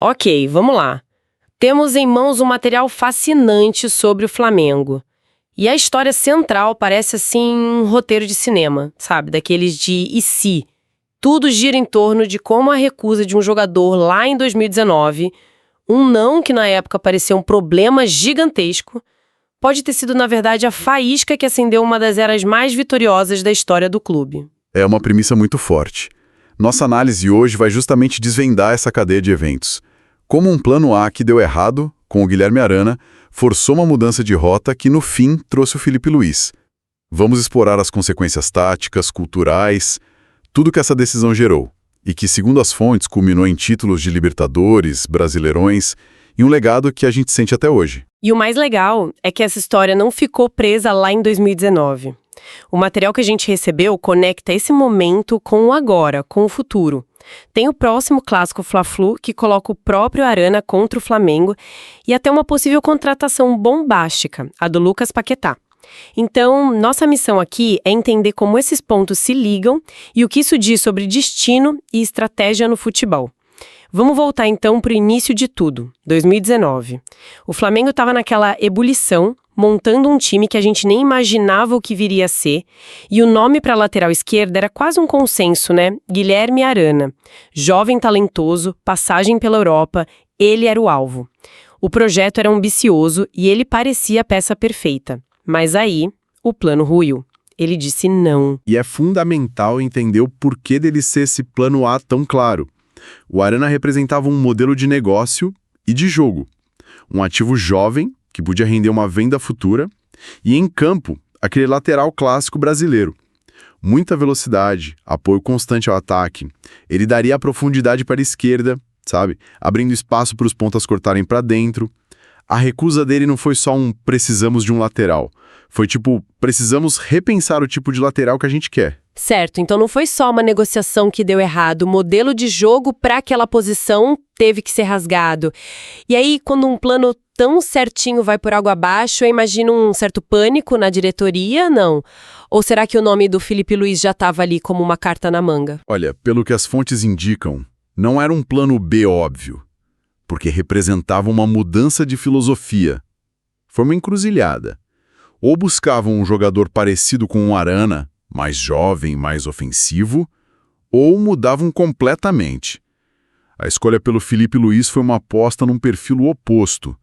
Ok, vamos lá. Temos em mãos um material fascinante sobre o Flamengo. E a história central parece assim um roteiro de cinema, sabe? Daqueles de e se. Tudo gira em torno de como a recusa de um jogador lá em 2019, um não que na época parecia um problema gigantesco, pode ter sido, na verdade, a faísca que acendeu uma das eras mais vitoriosas da história do clube. É uma premissa muito forte. Nossa análise hoje vai justamente desvendar essa cadeia de eventos. Como um plano A que deu errado, com o Guilherme Arana, forçou uma mudança de rota que, no fim, trouxe o Filipe Luís. Vamos explorar as consequências táticas, culturais, tudo que essa decisão gerou, e que, segundo as fontes, culminou em títulos de Libertadores, Brasileirões, e um legado que a gente sente até hoje. E o mais legal é que essa história não ficou presa lá em 2019. O material que a gente recebeu conecta esse momento com o agora, com o futuro. Tem o próximo clássico Fla-Flu, que coloca o próprio Arana contra o Flamengo, e até uma possível contratação bombástica, a do Lucas Paquetá. Então, nossa missão aqui é entender como esses pontos se ligam e o que isso diz sobre destino e estratégia no futebol. Vamos voltar então para o início de tudo, 2019. O Flamengo estava naquela ebulição, montando um time que a gente nem imaginava o que viria a ser, e o nome para a lateral esquerda era quase um consenso, né? Guilherme Arana. Jovem talentoso, passagem pela Europa, ele era o alvo. O projeto era ambicioso e ele parecia a peça perfeita. Mas aí, o plano ruiu. Ele disse não. E é fundamental entender o porquê dele ser esse plano A tão claro. O Arana representava um modelo de negócio e de jogo. Um ativo jovem, que podia render uma venda futura, e em campo, aquele lateral clássico brasileiro. Muita velocidade, apoio constante ao ataque. Ele daria a profundidade para a esquerda, sabe? Abrindo espaço para os pontas cortarem para dentro. A recusa dele não foi só um precisamos de um lateral. Foi tipo, precisamos repensar o tipo de lateral que a gente quer. Certo, então não foi só uma negociação que deu errado, o modelo de jogo para aquela posição teve que ser rasgado. E aí, quando um plano tão certinho vai por água abaixo, eu imagino um certo pânico na diretoria, não? Ou será que o nome do Filipe Luís já estava ali como uma carta na manga? Olha, pelo que as fontes indicam, não era um plano B óbvio, porque representava uma mudança de filosofia. Foi uma encruzilhada. Ou buscavam um jogador parecido com o Arana, mais jovem, mais ofensivo, ou mudavam completamente. A escolha pelo Filipe Luís foi uma aposta num perfil oposto.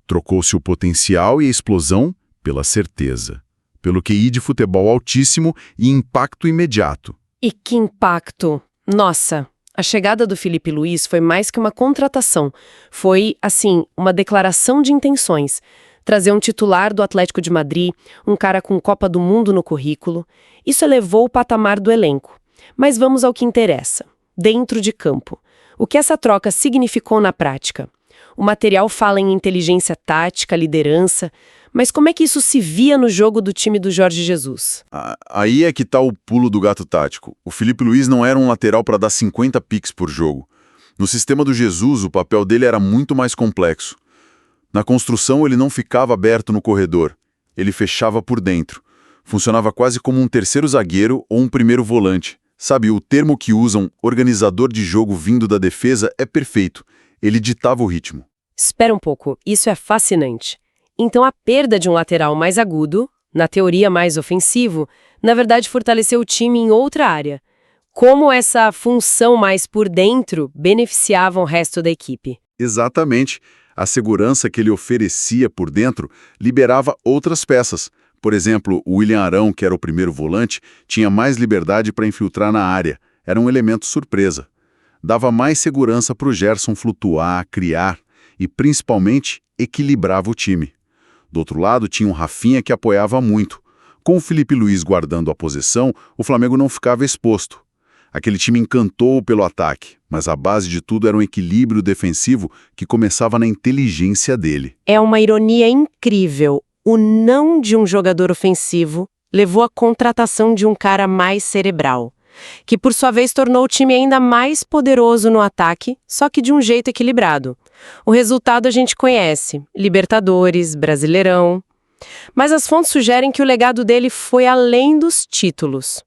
Trocou-se o potencial e a explosão pela certeza, pelo QI de futebol altíssimo e impacto imediato. E que impacto! Nossa! A chegada do Filipe Luís foi mais que uma contratação. Foi, assim, uma declaração de intenções. Trazer um titular do Atlético de Madrid, um cara com Copa do Mundo no currículo. Isso elevou o patamar do elenco. Mas vamos ao que interessa. Dentro de campo. O que essa troca significou na prática? O material fala em inteligência tática, liderança, mas como é que isso se via no jogo do time do Jorge Jesus? Aí é que tá o pulo do gato tático. O Filipe Luís não era um lateral para dar 50 piques por jogo. No sistema do Jesus, o papel dele era muito mais complexo. Na construção, ele não ficava aberto no corredor. Ele fechava por dentro. Funcionava quase como um terceiro zagueiro ou um primeiro volante. Sabe, o termo que usam, organizador de jogo vindo da defesa, é perfeito. Ele ditava o ritmo. Espera um pouco, isso é fascinante. Então a perda de um lateral mais agudo, na teoria mais ofensivo, na verdade fortaleceu o time em outra área. Como essa função mais por dentro beneficiava o resto da equipe? Exatamente. A segurança que ele oferecia por dentro liberava outras peças. Por exemplo, o William Arão, que era o primeiro volante, tinha mais liberdade para infiltrar na área. Era um elemento surpresa. Dava mais segurança para o Gerson flutuar, criar e, principalmente, equilibrava o time. Do outro lado, tinha um Rafinha que apoiava muito. Com o Filipe Luís guardando a posição, o Flamengo não ficava exposto. Aquele time encantou pelo ataque, mas a base de tudo era um equilíbrio defensivo que começava na inteligência dele. É uma ironia incrível. O não de um jogador ofensivo levou à contratação de um cara mais cerebral, que por sua vez tornou o time ainda mais poderoso no ataque, só que de um jeito equilibrado. O resultado a gente conhece: Libertadores, Brasileirão. Mas as fontes sugerem que o legado dele foi além dos títulos.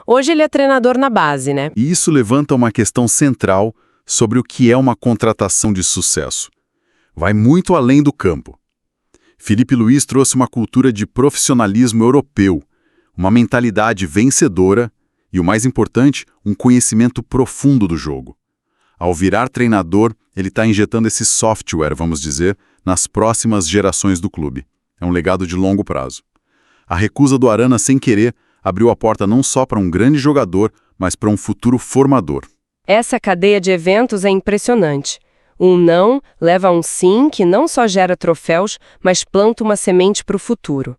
Hoje ele é treinador na base, né? E isso levanta uma questão central sobre o que é uma contratação de sucesso. Vai muito além do campo. Felipe Luiz trouxe uma cultura de profissionalismo europeu, uma mentalidade vencedora e, o mais importante, um conhecimento profundo do jogo. Ao virar treinador, ele está injetando esse software, vamos dizer, nas próximas gerações do clube. É um legado de longo prazo. A recusa do Arana, sem querer, abriu a porta não só para um grande jogador, mas para um futuro formador. Essa cadeia de eventos é impressionante. Um não leva a um sim que não só gera troféus, mas planta uma semente para o futuro.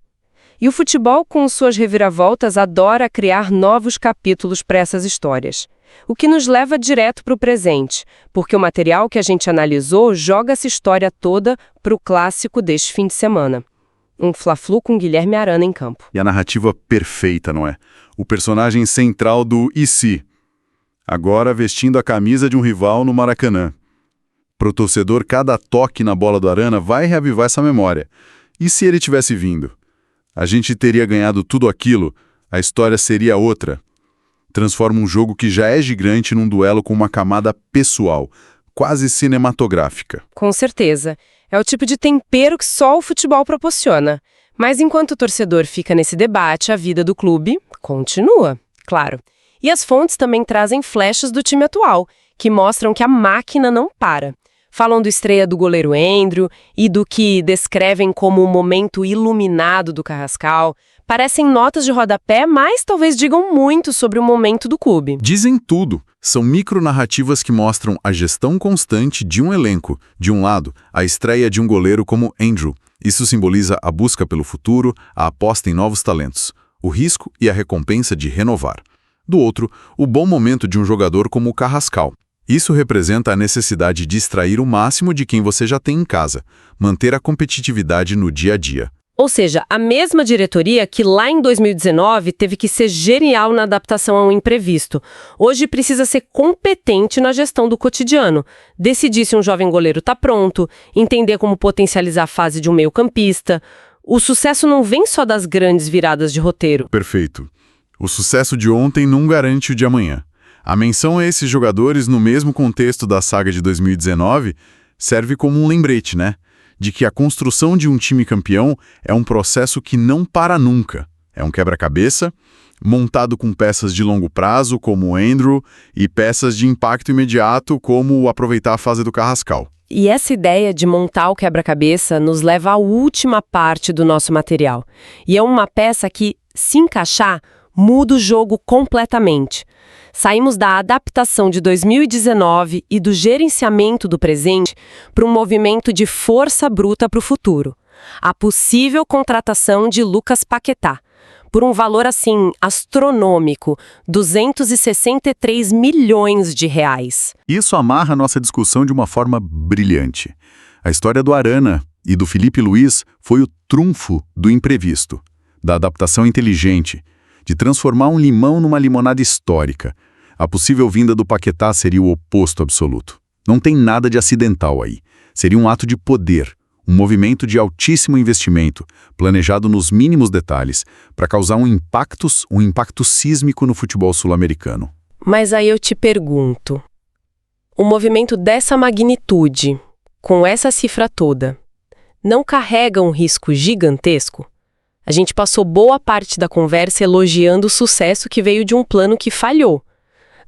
E o futebol, com suas reviravoltas, adora criar novos capítulos para essas histórias. O que nos leva direto para o presente, porque o material que a gente analisou joga essa história toda para o clássico deste fim de semana. Um Fla-Flu com Guilherme Arana em campo. E a narrativa perfeita, não é? O personagem central do "E se?", agora vestindo a camisa de um rival no Maracanã. Pro torcedor, cada toque na bola do Arana vai reavivar essa memória. E se ele tivesse vindo? A gente teria ganhado tudo aquilo, a história seria outra. Transforma um jogo que já é gigante num duelo com uma camada pessoal, quase cinematográfica. Com certeza. É o tipo de tempero que só o futebol proporciona. Mas enquanto o torcedor fica nesse debate, a vida do clube continua, claro. E as fontes também trazem flechas do time atual, que mostram que a máquina não para. Falam do estreia do goleiro Endrio e do que descrevem como o momento iluminado do Carrascal. Parecem notas de rodapé, mas talvez digam muito sobre o momento do clube. Dizem tudo. São micronarrativas que mostram a gestão constante de um elenco. De um lado, a estreia de um goleiro como Endrio. Isso simboliza a busca pelo futuro, a aposta em novos talentos, o risco e a recompensa de renovar. Do outro, o bom momento de um jogador como o Carrascal. Isso representa a necessidade de extrair o máximo de quem você já tem em casa, manter a competitividade no dia a dia. Ou seja, a mesma diretoria que lá em 2019 teve que ser genial na adaptação ao imprevisto, hoje precisa ser competente na gestão do cotidiano, decidir se um jovem goleiro está pronto, entender como potencializar a fase de um meio-campista. O sucesso não vem só das grandes viradas de roteiro. Perfeito. O sucesso de ontem não garante o de amanhã. A menção a esses jogadores no mesmo contexto da saga de 2019 serve como um lembrete, né? De que a construção de um time campeão é um processo que não para nunca. É um quebra-cabeça, montado com peças de longo prazo, como o Endrio, e peças de impacto imediato, como aproveitar a fase do Carrascal. E essa ideia de montar o quebra-cabeça nos leva à última parte do nosso material. E é uma peça que, se encaixar, muda o jogo completamente. Saímos da adaptação de 2019 e do gerenciamento do presente para um movimento de força bruta para o futuro. A possível contratação de Lucas Paquetá, por um valor assim astronômico, 263 milhões de reais. Isso amarra nossa discussão de uma forma brilhante. A história do Arana e do Felipe Luiz foi o trunfo do imprevisto, da adaptação inteligente, de transformar um limão numa limonada histórica. A possível vinda do Paquetá seria o oposto absoluto. Não tem nada de acidental aí. Seria um ato de poder, um movimento de altíssimo investimento, planejado nos mínimos detalhes, para causar um impacto sísmico no futebol sul-americano. Mas aí eu te pergunto, um movimento dessa magnitude, com essa cifra toda, não carrega um risco gigantesco? A gente passou boa parte da conversa elogiando o sucesso que veio de um plano que falhou.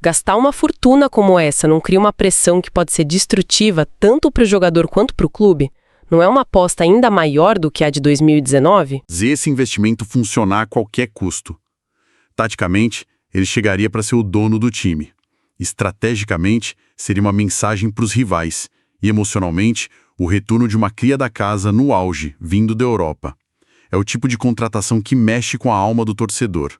Gastar uma fortuna como essa não cria uma pressão que pode ser destrutiva tanto para o jogador quanto para o clube? Não é uma aposta ainda maior do que a de 2019? Esse investimento funcionar a qualquer custo. Taticamente, ele chegaria para ser o dono do time. Estrategicamente, seria uma mensagem para os rivais. E emocionalmente, o retorno de uma cria da casa no auge, vindo da Europa. É o tipo de contratação que mexe com a alma do torcedor.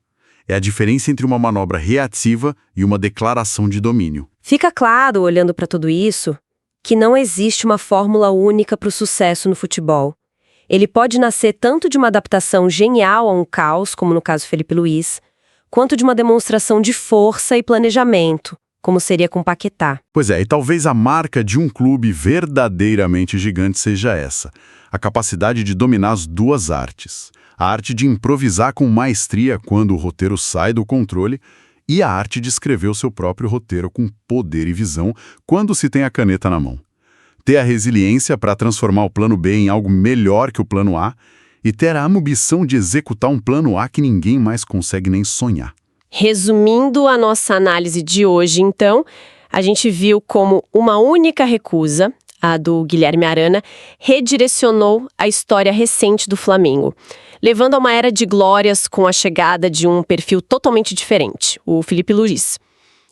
É a diferença entre uma manobra reativa e uma declaração de domínio. Fica claro, olhando para tudo isso, que não existe uma fórmula única para o sucesso no futebol. Ele pode nascer tanto de uma adaptação genial a um caos, como no caso Felipe Luiz, quanto de uma demonstração de força e planejamento, como seria com Paquetá. Pois é, e talvez a marca de um clube verdadeiramente gigante seja essa. A capacidade de dominar as duas artes. A arte de improvisar com maestria quando o roteiro sai do controle e a arte de escrever o seu próprio roteiro com poder e visão quando se tem a caneta na mão. Ter a resiliência para transformar o plano B em algo melhor que o plano A e ter a ambição de executar um plano A que ninguém mais consegue nem sonhar. Resumindo a nossa análise de hoje, então, a gente viu como uma única recusa, a do Guilherme Arana, redirecionou a história recente do Flamengo, levando a uma era de glórias com a chegada de um perfil totalmente diferente, o Filipe Luís.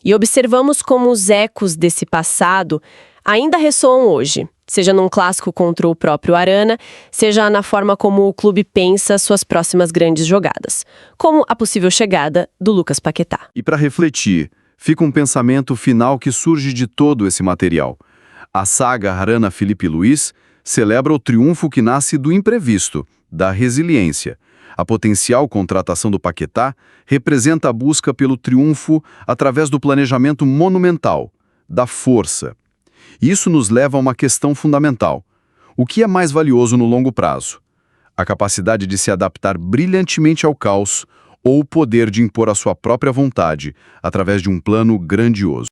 E observamos como os ecos desse passado ainda ressoam hoje, seja num clássico contra o próprio Arana, seja na forma como o clube pensa suas próximas grandes jogadas, como a possível chegada do Lucas Paquetá. E para refletir, fica um pensamento final que surge de todo esse material. A saga Arana-Filipe Luís celebra o triunfo que nasce do imprevisto, da resiliência. A potencial contratação do Paquetá representa a busca pelo triunfo através do planejamento monumental, da força. Isso nos leva a uma questão fundamental. O que é mais valioso no longo prazo? A capacidade de se adaptar brilhantemente ao caos ou o poder de impor a sua própria vontade através de um plano grandioso?